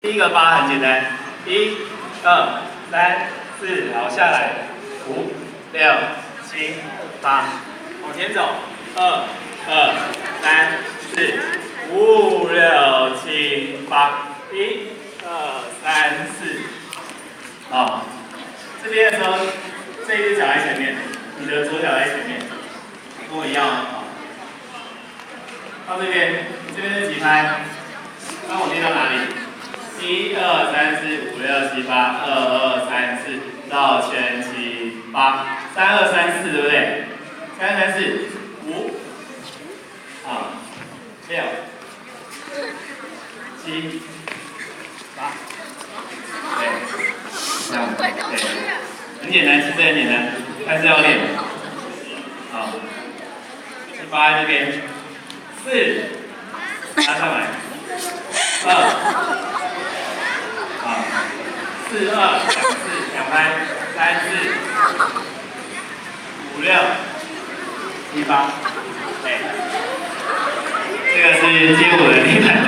第一个8很简单，1、2、3、4，好下来，5、6、7、8，往前走，2、2、3、4、5、6、7、8，1、2、3、4，好，这边的时候，这一只脚在前面，你的左脚在前面，跟我一样啊。到这边，这边是几拍？那我念到哪里？1、2、3、4、5、6、7、8，2、2、3、4，绕圈7、8，3、2、3、4，对不对？3、2、3、4、5，好，6、7、8，对，这样，对，很简单，其实很简单，但是要练。好，7、8在这边，4，拉上来，2。好，4、2、2、4，两拍，3、4、5、6、7、8，对，这个是街舞的地板动